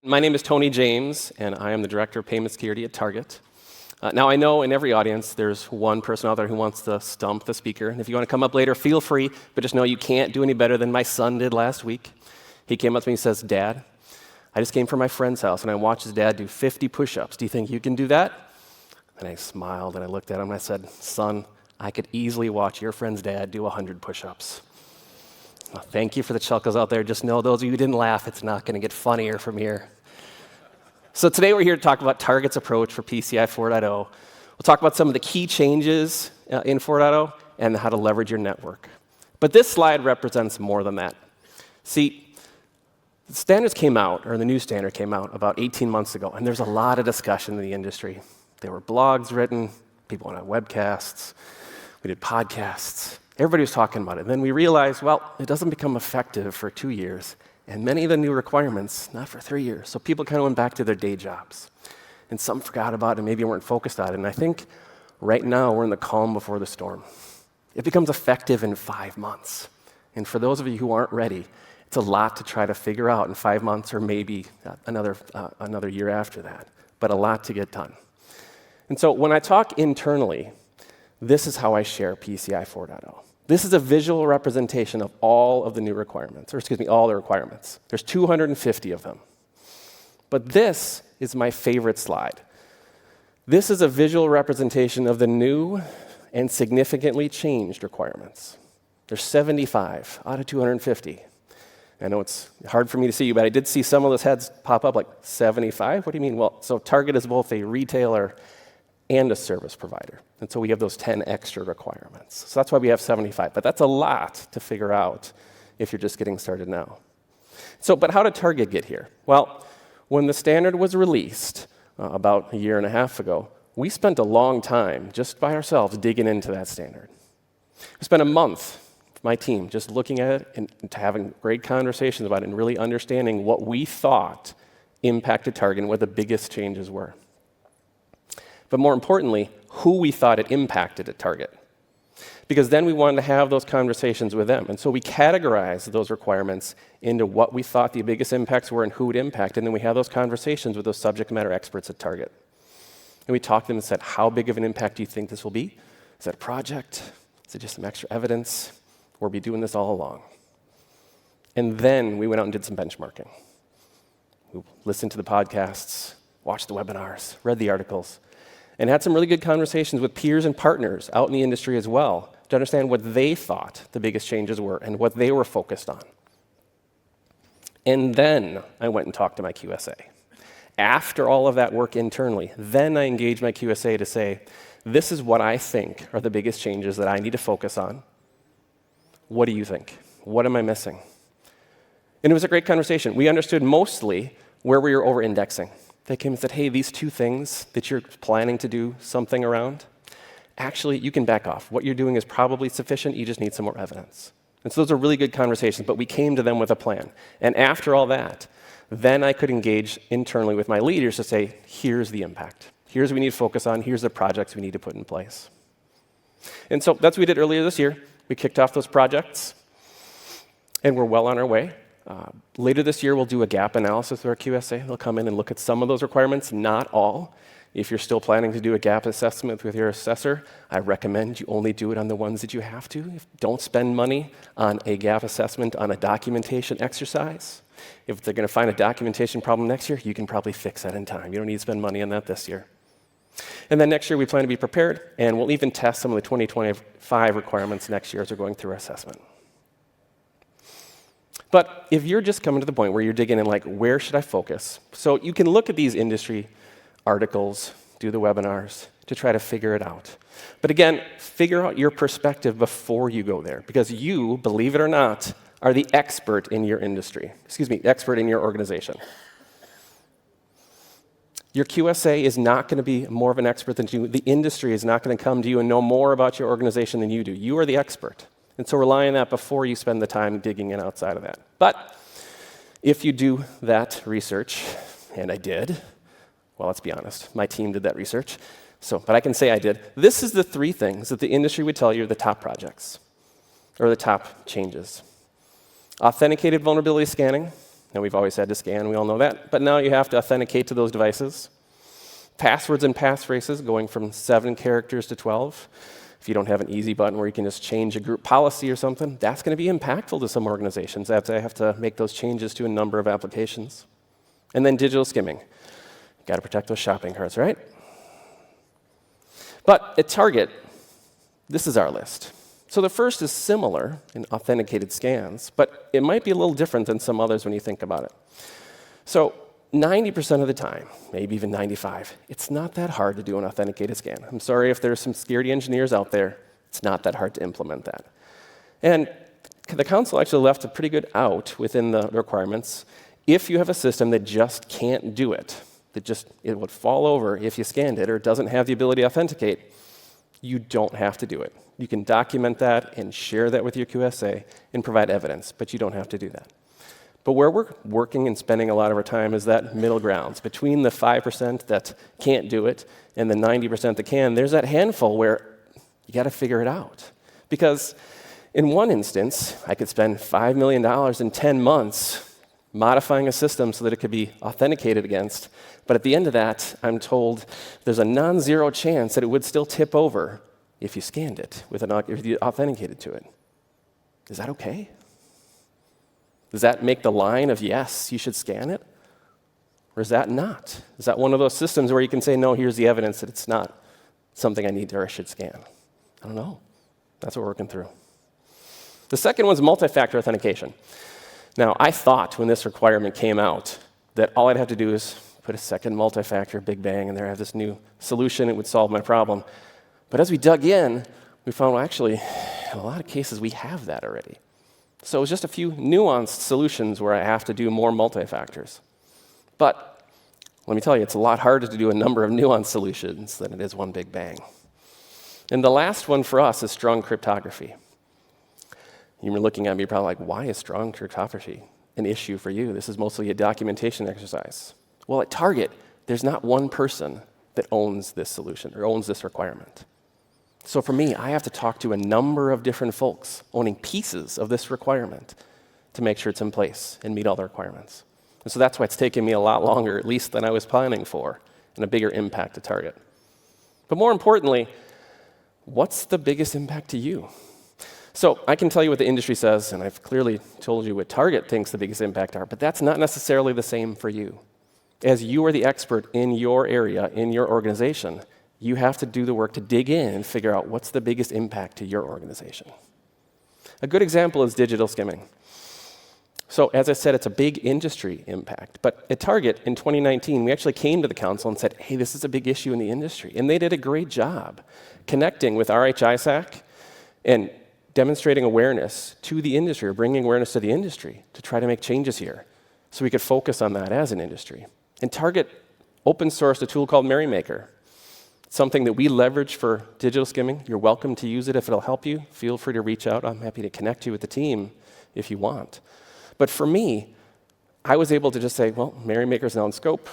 My name is Tony James, and I am the Director of Payment Security at Target. Now, I know in every audience there's one person out there who wants to stump the speaker. And if you want to come up later, feel free, but just know you can't do any better than my son did last week. He came up to me and says, "Dad, I just came from my friend's house, and I watched his dad do 50 push-ups. Do you think you can do that?" And I smiled, and I looked at him, and I said, "Son, I could easily watch your friend's dad do 100 push-ups." Well, thank you for the chuckles out there. Just know those of you who didn't laugh, it's not going to get funnier from here. So today we're here to talk about Target's approach for PCI 4.0. We'll talk about some of the key changes in 4.0 and how to leverage your network. But this slide represents more than that. See, the standards came out, or the new standard came out about 18 months ago, and there's a lot of discussion in the industry. There were blogs written, people went on webcasts, we did podcasts. Everybody was talking about it. And then we realized, well, it doesn't become effective for 2 years. And many of the new requirements, not for 3 years. So people kind of went back to their day jobs. And some forgot about it and maybe weren't focused on it. And I think right now we're in the calm before the storm. It becomes effective in 5 months. And for those of you who aren't ready, it's a lot to try to figure out in 5 months or maybe another year after that. But a lot to get done. And so when I talk internally, this is how I share PCI 4.0. This is a visual representation of all of the new requirements, or excuse me, all the requirements. There's 250 of them. But this is my favorite slide. This is a visual representation of the new and significantly changed requirements. There's 75 out of 250. I know it's hard for me to see you, but I did see some of those heads pop up like 75? What do you mean? Well, so Target is both a retailer and a service provider. And so we have those 10 extra requirements. So that's why we have 75. But that's a lot to figure out if you're just getting started now. So, but how did Target get here? Well, when the standard was released about a year and a half ago, we spent a long time just by ourselves digging into that standard. We spent a month, my team, just looking at it and having great conversations about it and really understanding what we thought impacted Target and what the biggest changes were. But more importantly, who we thought it impacted at Target. Because then we wanted to have those conversations with them. And so we categorized those requirements into what we thought the biggest impacts were and who it impacted. And then we had those conversations with those subject matter experts at Target. And we talked to them and said, how big of an impact do you think this will be? Is that a project? Is it just some extra evidence? Or are we doing this all along? And then we went out and did some benchmarking. We listened to the podcasts, watched the webinars, read the articles, and had some really good conversations with peers and partners out in the industry as well to understand what they thought the biggest changes were and what they were focused on. And then I went and talked to my QSA. After all of that work internally, then I engaged my QSA to say, this is what I think are the biggest changes that I need to focus on. What do you think? What am I missing? And it was a great conversation. We understood mostly where we were over-indexing. They came and said, hey, these 2 things that you're planning to do something around, actually, you can back off. What you're doing is probably sufficient. You just need some more evidence. And so those are really good conversations, but we came to them with a plan. And after all that, then I could engage internally with my leaders to say, here's the impact. Here's what we need to focus on. Here's the projects we need to put in place. And so that's what we did earlier this year. We kicked off those projects, and we're well on our way. Later this year, we'll do a gap analysis with our QSA. They'll come in and look at some of those requirements, not all. If you're still planning to do a gap assessment with your assessor, I recommend you only do it on the ones that you have to. Don't spend money on a gap assessment on a documentation exercise. If they're going to find a documentation problem next year, you can probably fix that in time. You don't need to spend money on that this year. And then next year, we plan to be prepared, and we'll even test some of the 2025 requirements next year as we're going through our assessment. But if you're just coming to the point where you're digging in, like, where should I focus? So you can look at these industry articles, do the webinars to try to figure it out. But again, figure out your perspective before you go there, because you, believe it or not, are the expert in your industry. Expert in your organization. Your QSA is not going to be more of an expert than you. The industry is not going to come to you and know more about your organization than you do. You are the expert. And so rely on that before you spend the time digging in outside of that. But if you do that research, and I did, well, let's be honest, my team did that research, but I can say I did. This is the 3 things that the industry would tell you are the top projects, or the top changes. Authenticated vulnerability scanning, Now, we've always had to scan, we all know that, but now you have to authenticate to those devices. Passwords and passphrases going from 7 characters to 12. If you don't have an easy button where you can just change a group policy or something, that's going to be impactful to some organizations as they have to make those changes to a number of applications. And then digital skimming. Got to protect those shopping carts, right? But at Target, this is our list. So the first is similar in authenticated scans, but it might be a little different than some others when you think about it. So 90% of the time, maybe even 95%, it's not that hard to do an authenticated scan. I'm sorry if there's some security engineers out there, it's not that hard to implement that. And the council actually left a pretty good out within the requirements. If you have a system that just can't do it, it would fall over if you scanned it or doesn't have the ability to authenticate, you don't have to do it. You can document that and share that with your QSA and provide evidence, but you don't have to do that. But where we're working and spending a lot of our time is that middle grounds. Between the 5% that can't do it and the 90% that can, there's that handful where you got to figure it out. Because in one instance, I could spend $5 million in 10 months modifying a system so that it could be authenticated against. But at the end of that, I'm told there's a non-zero chance that it would still tip over if you scanned it, if you authenticated to it. Is that okay? Does that make the line of yes, you should scan it? Or is that not? Is that one of those systems where you can say, no, here's the evidence that it's not something I need or I should scan? I don't know. That's what we're working through. The second one's multi-factor authentication. Now, I thought when this requirement came out that all I'd have to do is put a second multi-factor, big bang, and there I have this new solution, it would solve my problem. But as we dug in, we found, well, actually, in a lot of cases, we have that already. So it was just a few nuanced solutions where I have to do more multi-factors. But let me tell you, it's a lot harder to do a number of nuanced solutions than it is one big bang. And the last one for us is strong cryptography. You were looking at me probably like, why is strong cryptography an issue for you? This is mostly a documentation exercise. Well, at Target, there's not one person that owns this solution or owns this requirement. So for me, I have to talk to a number of different folks owning pieces of this requirement to make sure it's in place and meet all the requirements. And so that's why it's taken me a lot longer, at least than I was planning for, and a bigger impact to Target. But more importantly, what's the biggest impact to you? So I can tell you what the industry says, and I've clearly told you what Target thinks the biggest impact are, but that's not necessarily the same for you. As you are the expert in your area, in your organization, you have to do the work to dig in and figure out what's the biggest impact to your organization. A good example is digital skimming. So as I said, it's a big industry impact. But at Target in 2019, we actually came to the council and said, hey, this is a big issue in the industry. And they did a great job connecting with RHISAC and demonstrating awareness to the industry or bringing awareness to the industry to try to make changes here so we could focus on that as an industry. And Target open sourced a tool called Merrymaker, something that we leverage for digital skimming. You're welcome to use it if it'll help you. Feel free to reach out. I'm happy to connect you with the team if you want. But for me, I was able to just say, well, Merrymaker's now in scope.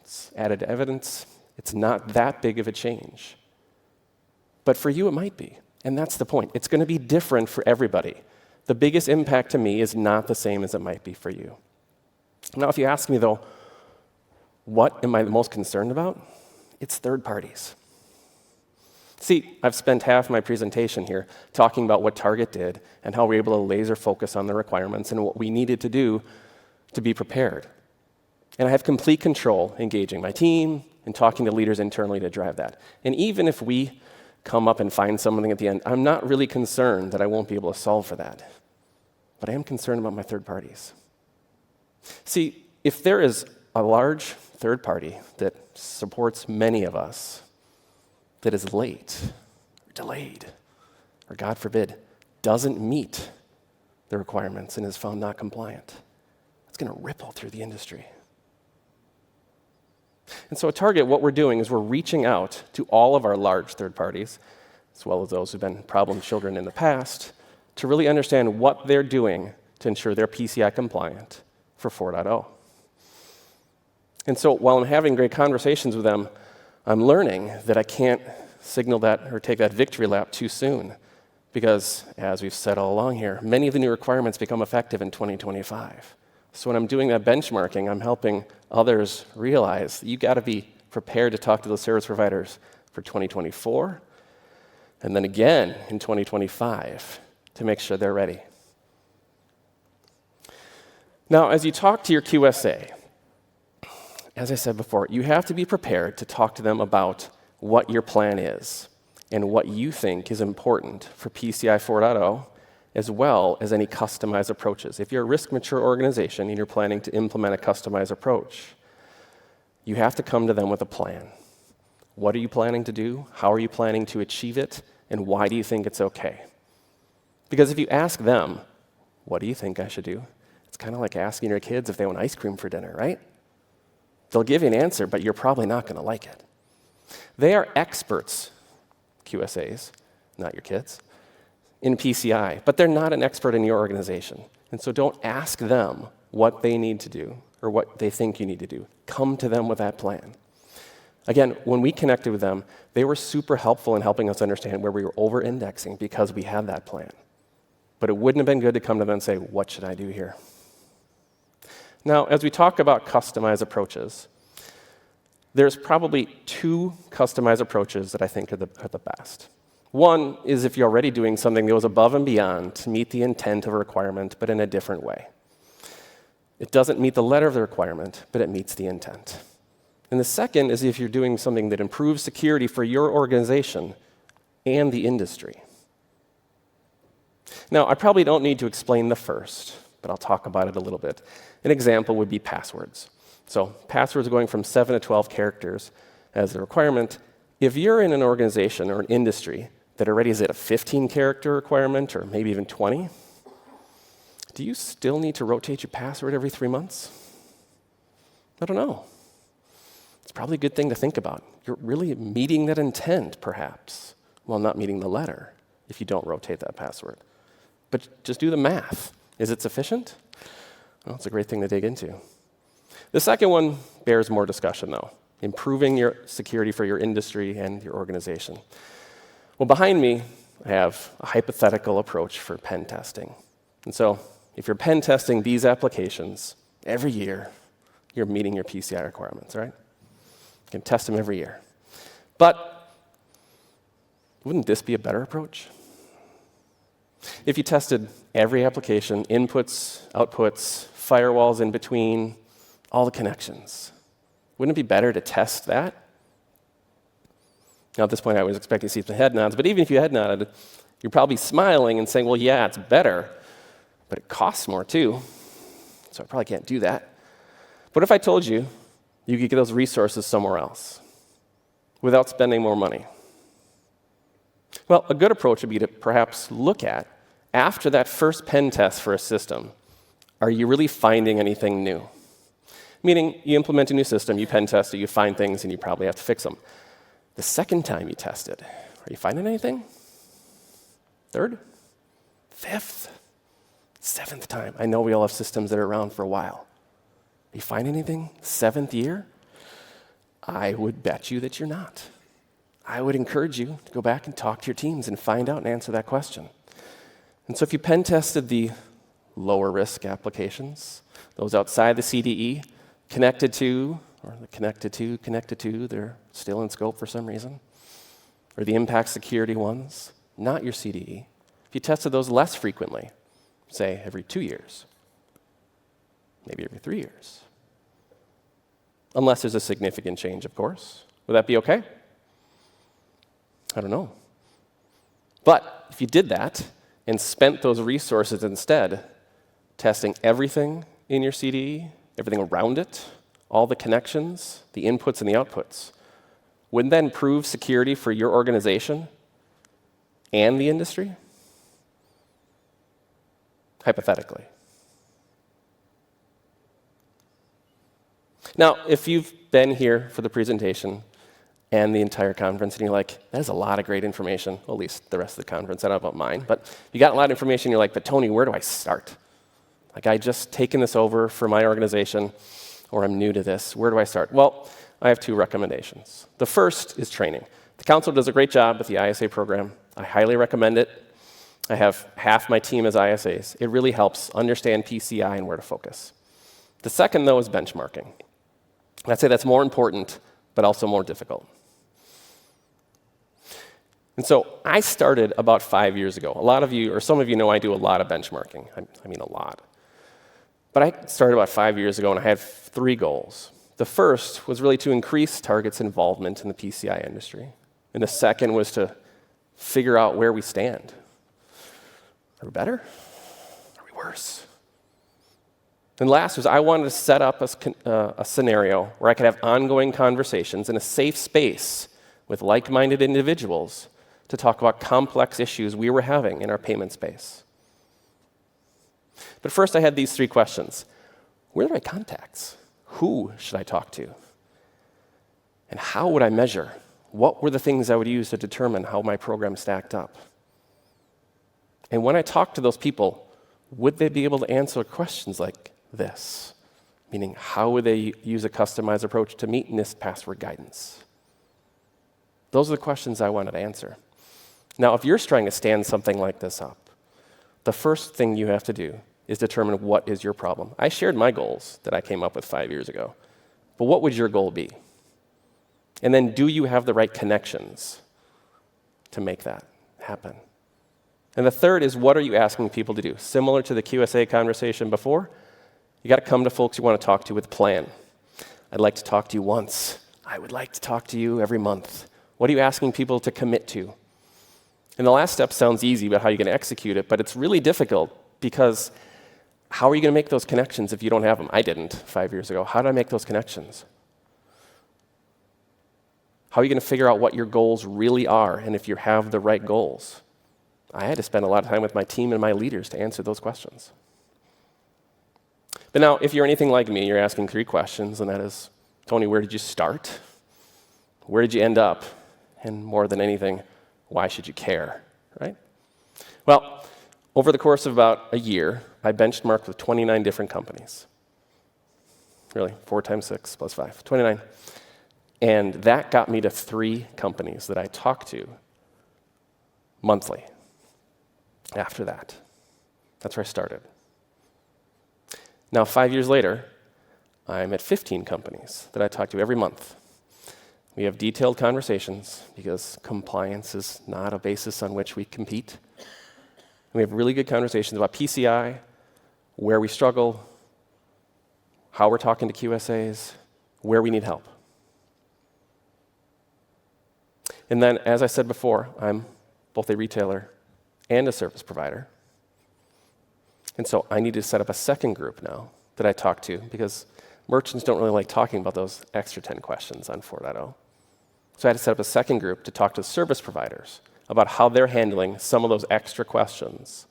It's added evidence. It's not that big of a change. But for you, it might be. And that's the point. It's going to be different for everybody. The biggest impact to me is not the same as it might be for you. Now, if you ask me, though, what am I the most concerned about? It's third parties. See, I've spent half my presentation here talking about what Target did and how we were able to laser focus on the requirements and what we needed to do to be prepared. And I have complete control engaging my team and talking to leaders internally to drive that. And even if we come up and find something at the end, I'm not really concerned that I won't be able to solve for that. But I am concerned about my third parties. See, if there is a large third party that supports many of us that is late or delayed or, God forbid, doesn't meet the requirements and is found not compliant, it's going to ripple through the industry. And so at Target, what we're doing is we're reaching out to all of our large third parties, as well as those who've been problem children in the past, to really understand what they're doing to ensure they're PCI compliant for 4.0. And so while I'm having great conversations with them, I'm learning that I can't signal that or take that victory lap too soon. Because, as we've said all along here, many of the new requirements become effective in 2025. So when I'm doing that benchmarking, I'm helping others realize that you got to be prepared to talk to those service providers for 2024, and then again in 2025 to make sure they're ready. Now, as you talk to your QSA, as I said before, you have to be prepared to talk to them about what your plan is and what you think is important for PCI 4.0, as well as any customized approaches. If you're a risk-mature organization and you're planning to implement a customized approach, you have to come to them with a plan. What are you planning to do? How are you planning to achieve it? And why do you think it's okay? Because if you ask them, what do you think I should do? It's kind of like asking your kids if they want ice cream for dinner, right? They'll give you an answer, but you're probably not going to like it. They are experts, QSAs, not your kids, in PCI, but they're not an expert in your organization. And so don't ask them what they need to do or what they think you need to do. Come to them with that plan. Again, when we connected with them, they were super helpful in helping us understand where we were over-indexing because we had that plan. But it wouldn't have been good to come to them and say, what should I do here? Now, as we talk about customized approaches, there's probably two customized approaches that I think are the best. One is if you're already doing something that goes above and beyond to meet the intent of a requirement, but in a different way. It doesn't meet the letter of the requirement, but it meets the intent. And the second is if you're doing something that improves security for your organization and the industry. Now, I probably don't need to explain the first, but I'll talk about it a little bit. An example would be passwords. So passwords going from 7 to 12 characters as the requirement. If you're in an organization or an industry that already is at a 15-character requirement or maybe even 20, do you still need to rotate your password every 3 months? I don't know. It's probably a good thing to think about. You're really meeting that intent, perhaps, while not meeting the letter if you don't rotate that password. But just do the math. Is it sufficient? Well, it's a great thing to dig into. The second one bears more discussion, though. Improving your security for your industry and your organization. Well, behind me, I have a hypothetical approach for pen testing. And so, if you're pen testing these applications every year, you're meeting your PCI requirements, right? You can test them every year. But wouldn't this be a better approach? If you tested every application, inputs, outputs, firewalls in between, all the connections, wouldn't it be better to test that? Now, at this point, I was expecting to see some head nods, but even if you head nodded, you're probably smiling and saying, well, yeah, it's better, but it costs more too, so I probably can't do that. What if I told you you could get those resources somewhere else without spending more money? Well, a good approach would be to perhaps look at, after that first pen test for a system, are you really finding anything new? Meaning, you implement a new system, you pen test it, you find things, and you probably have to fix them. The second time you test it, are you finding anything? Third? Fifth? Seventh time. I know we all have systems that are around for a while. Are you finding anything? Seventh year? I would bet you that you're not. I would encourage you to go back and talk to your teams and find out and answer that question. And so if you pen tested the lower risk applications, those outside the CDE, connected to, they're still in scope for some reason, or the impact security ones, not your CDE. If you tested those less frequently, say every 2 years, maybe every 3 years, unless there's a significant change, of course, would that be okay? I don't know. But if you did that and spent those resources instead testing everything in your CDE, everything around it, all the connections, the inputs and the outputs, wouldn't that improve security for your organization and the industry? Hypothetically. Now, if you've been here for the presentation and the entire conference, and you're like, that is a lot of great information, well, at least the rest of the conference, I don't know about mine, but you got a lot of information, you're like, but Tony, where do I start? Like, I just taken this over for my organization, or I'm new to this, where do I start? Well, I have 2 recommendations. The first is training. The council does a great job with the ISA program. I highly recommend it. I have half my team as ISAs. It really helps understand PCI and where to focus. The second, though, is benchmarking. I'd say that's more important, but also more difficult. And so I started about 5 years ago. A lot of you, or some of you know I do a lot of benchmarking. I mean a lot. But I started about 5 years ago, and I had 3 goals. The first was really to increase Target's involvement in the PCI industry. And the second was to figure out where we stand. Are we better? Are we worse? And last was I wanted to set up a scenario where I could have ongoing conversations in a safe space with like-minded individuals to talk about complex issues we were having in our payment space. But first I had these 3 questions. Where are my contacts? Who should I talk to? And how would I measure? What were the things I would use to determine how my program stacked up? And when I talked to those people, would they be able to answer questions like this? Meaning, how would they use a customized approach to meet NIST password guidance? Those are the questions I wanted to answer. Now, if you're trying to stand something like this up, the first thing you have to do is determine what is your problem. I shared my goals that I came up with 5 years ago, but what would your goal be? And then do you have the right connections to make that happen? And the third is, what are you asking people to do? Similar to the QSA conversation before, you got to come to folks you want to talk to with a plan. I'd like to talk to you once. I would like to talk to you every month. What are you asking people to commit to? And the last step sounds easy about how you're going to execute it, but it's really difficult because how are you going to make those connections if you don't have them? I didn't 5 years ago. How did I make those connections? How are you going to figure out what your goals really are and if you have the right goals? I had to spend a lot of time with my team and my leaders to answer those questions. But now, if you're anything like me, you're asking 3 questions, and that is, Tony, where did you start? Where did you end up? And more than anything, why should you care, right? Well, over the course of about a year, I benchmarked with 29 different companies. Really, 4 times 6 plus 5, 29. And that got me to 3 companies that I talked to monthly after that. That's where I started. Now, 5 years later, I'm at 15 companies that I talk to every month. We have detailed conversations because compliance is not a basis on which we compete. And we have really good conversations about PCI, where we struggle, how we're talking to QSAs, where we need help. And then, as I said before, I'm both a retailer and a service provider. And so I need to set up a second group now that I talk to because merchants don't really like talking about those extra 10 questions on 4.0. So I had to set up a second group to talk to service providers about how they're handling some of those extra questions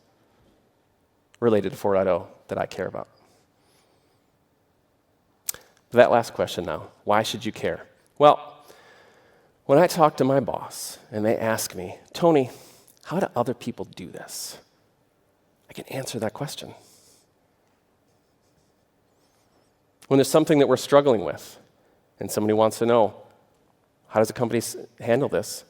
related to 4.0 that I care about. That last question now, why should you care? Well, when I talk to my boss and they ask me, Tony, how do other people do this? I can answer that question. When there's something that we're struggling with and somebody wants to know, how does a company handle this?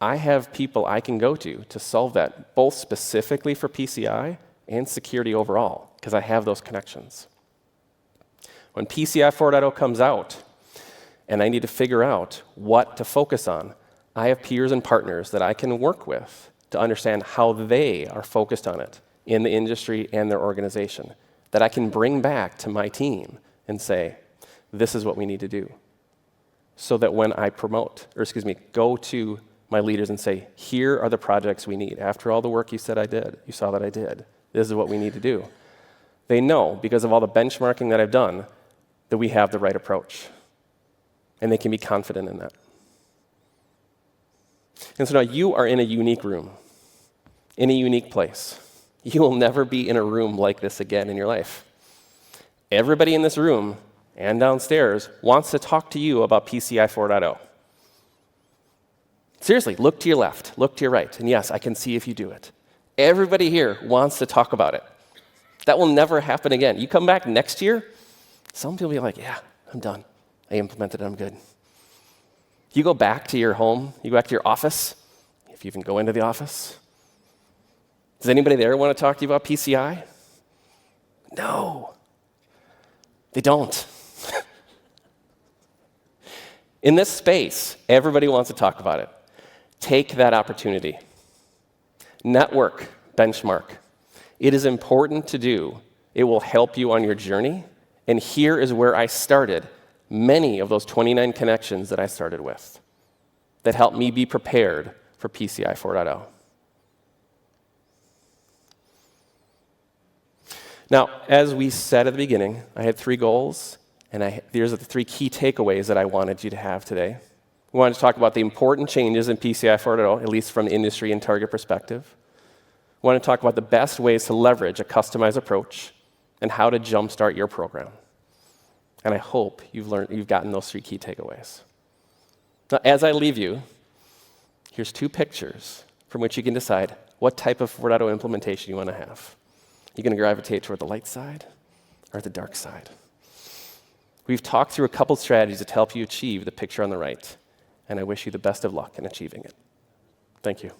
I have people I can go to solve that, both specifically for PCI and security overall, because I have those connections. When PCI 4.0 comes out and I need to figure out what to focus on, I have peers and partners that I can work with to understand how they are focused on it in the industry and their organization, that I can bring back to my team and say, this is what we need to do. So that when I go to my leaders and say, here are the projects we need. After all the work you said I did, you saw that I did. This is what we need to do. They know, because of all the benchmarking that I've done, that we have the right approach. And they can be confident in that. And so now you are in a unique room, in a unique place. You will never be in a room like this again in your life. Everybody in this room and downstairs wants to talk to you about PCI 4.0. Seriously, look to your left, look to your right, and yes, I can see if you do it. Everybody here wants to talk about it. That will never happen again. You come back next year, some people will be like, yeah, I'm done. I implemented it, I'm good. You go back to your home, you go back to your office, if you even go into the office. Does anybody there want to talk to you about PCI? No. They don't. In this space, everybody wants to talk about it. Take that opportunity. Network, benchmark. It is important to do. It will help you on your journey. And here is where I started many of those 29 connections that I started with that helped me be prepared for PCI 4.0. Now, as we said at the beginning, I had 3 goals, and these are the 3 key takeaways that I wanted you to have today. We wanted to talk about the important changes in PCI 4.0, at least from the industry and target perspective. We want to talk about the best ways to leverage a customized approach and how to jumpstart your program. And I hope you've gotten those 3 key takeaways. Now, as I leave you, here's 2 pictures from which you can decide what type of 4.0 implementation you want to have. You're going to gravitate toward the light side or the dark side. We've talked through a couple strategies to help you achieve the picture on the right, and I wish you the best of luck in achieving it. Thank you.